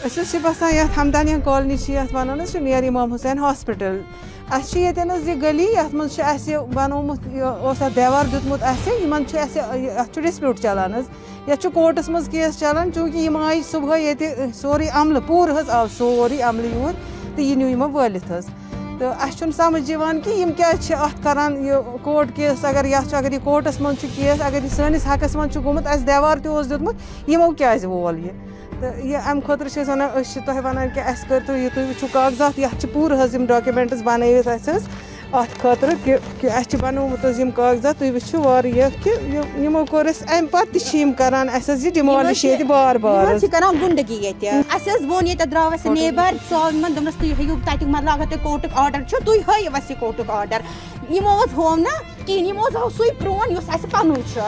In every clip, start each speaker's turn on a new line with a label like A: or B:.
A: أسۍ بسان یتھ ہمدانیہ کالنی چھِ یتھ ونان حظ چھِ نیر امام حسین ہاسپٹل اَسہِ چھِ ییٚتٮ۪ن حظ یہِ گلی یتھ منٛز چھِ اَسہِ بنومُت اوس اَتھ دیوار دیُتمُت اَسہِ یِمن چھُ اَسہِ یتھ چھُ ڈِسپیوٗٹ چلان حظ یتھ چھُ کورٹس منٛز کیس چلان چوٗنٛکہِ یِم آیہِ صُبحٲے ییٚتہِ سورُے عملہٕ پوٗرٕ حظ آو سورُے عملہٕ یور تہٕ یہِ نیوٗ یِمو وٲلِتھ حظ تہٕ اَسہِ چھُنہٕ سمجھ یِوان کہِ یِم کیٛازِ چھِ اَتھ کَران یہِ کورٹ کیس اگر یَتھ چھُ اگر یہِ کورٹس منٛز چھُ کیس اگر یہِ سٲنِس حقس منٛز چھُ گوٚمُت اَسہِ دیوار تہِ اوس دیُتمُت یِمو کیٛازِ وول یہِ تہٕ یہِ اَمہِ خٲطرٕ چھِ أسۍ وَنان أسۍ چھِ تۄہہِ وَنان کہِ اَسہِ کٔرۍتو یہِ تُہۍ وٕچھِو کاغذات یَتھ چھِ پوٗرٕ حظ یِم ڈاکیومٮ۪نٛٹٕس بَنٲوِتھ اَسہِ حظ اَتھ خٲطرٕ کہِ اَسہِ چھِ بنومُت حظ یِم کاغذات تُہۍ وٕچھِو واریاہ کہِ یِمو کوٚر اَسہِ اَمہِ پَتہٕ تہِ چھِ یِم کَران اَسہِ حظ یہِ ڈِمالِش ییٚتہِ بار بار
B: حظ چھِ کَران گُنڈگی ییٚتہِ اَسہِ حظ ووٚن ییٚتہِ درٛاو اَسہِ نیبَر سُہ آو یِمن دوٚپنَس تُہۍ ہٲیِو تَتیُک مطلب اگر تۄہہِ کورٹُک آرڈر چھُ تُہۍ ہٲیِو اَسہِ یہِ کورٹُک آرڈر یِمو حظ ہوو نہٕ کِہیٖنۍ یِمو حظ ہوو سُے پرٛون یُس اَسہِ پَنُن چھُ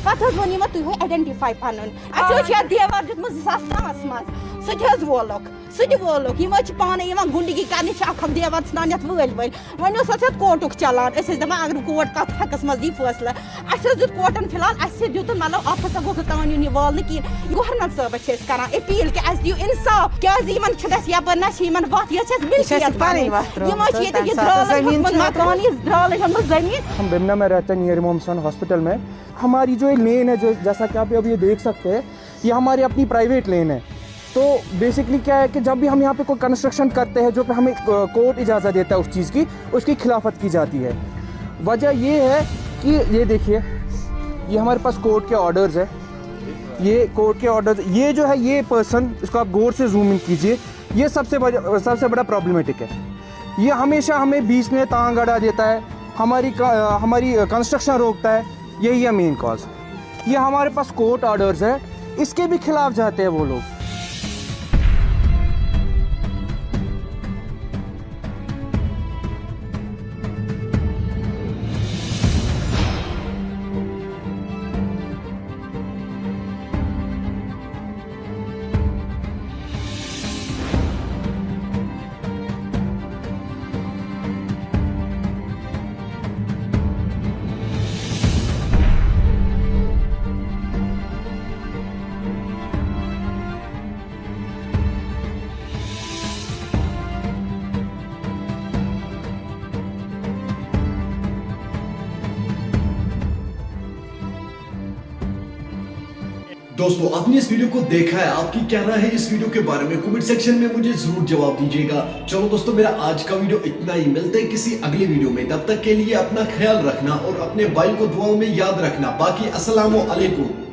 B: پَتہٕ حظ ووٚن یِمو تُہۍ ہٲیِو آیڈٮ۪نٹِفاے پَنُن اَسہِ حظ چھُ یَتھ دیوار دیُتمُت 2010 منٛز سُہ تہِ حظ وولُکھ سُہ تہِ وولُکھ یِم حظ چھِ پانَے یِوان گُنڈگی کَرنہِ چھِ اکھ اکھ دیوار ژھٕنان یَتھ وٲلۍ وۄنۍ اوس اَتھ کورٹُک چلان أسۍ ٲسۍ دَپان اگر کوٹ کَتھ حقَس منٛز یی فٲصلہٕ اَسہِ حظ دیُت کوٹَن فِلحال اَسہِ دیُتُن مطلب اَتھ ہسا گوٚژھ نہٕ تام یُن یہِ والنہٕ کِہیٖنۍ گورنَل صٲبَس چھِ أسۍ کَران اپیٖل کہِ اَسہِ دِیِو اِنصاف کیٛازِ یِمن چھُنہٕ اَسہِ یَپٲرۍ نہ چھِ یِمن وَتھ یہِ چھِ اَسہِ مِلکِیت پَنٕنۍ یِم حظ چھِ ییٚتہِ یہِ درٛالَن ہیوٚتمُت مکان یہِ درٛالَن ہیوٚتمُت زٔمیٖن
C: ہم بیمنا میں رہتے ہیں نیر امام حسین ہاسپٹل میں ہماری جو لین ہے جو جیسا کہ آپ اب یہ دیکھ سکتے ہیں یہ ہماری اپنی پرائیویٹ لین ہے تو بیسکلی کیا ہے کہ جب بھی ہم یہاں پہ کوئی کنسٹرکشن کرتے ہیں جو کہ ہمیں کورٹ اجازت دیتا ہے اس چیز کی اس کی خلافت کی جاتی ہے وجہ یہ ہے کہ یہ دیکھیے یہ ہمارے پاس کورٹ کے آرڈرز ہے یہ کورٹ کے آرڈرز یہ جو ہے یہ پرسن اس کو آپ غور سے زوم ان کیجئے یہ سب سے بڑا پرابلمیٹک ہے یہ ہمیشہ ہمیں بیچ میں تانگ اڑا دیتا ہے ہماری کنسٹرکشن روکتا ہے یہی ہے مین کاز یہ ہمارے پاس کورٹ آرڈرز ہے اس کے بھی خلاف جاتے ہیں وہ لوگ
D: دوستو آپ نے اس ویڈیو کو دیکھا ہے آپ کی کیا رائے ہے اس ویڈیو کے بارے میں کمنٹ سیکشن میں مجھے ضرور جواب دیجیے گا چلو دوستو میرا آج کا ویڈیو اتنا ہی ملتے ہیں کسی اگلی ویڈیو میں تب تک کے لیے اپنا خیال رکھنا اور اپنے بھائی کو دعاؤں میں یاد رکھنا باقی السلام علیکم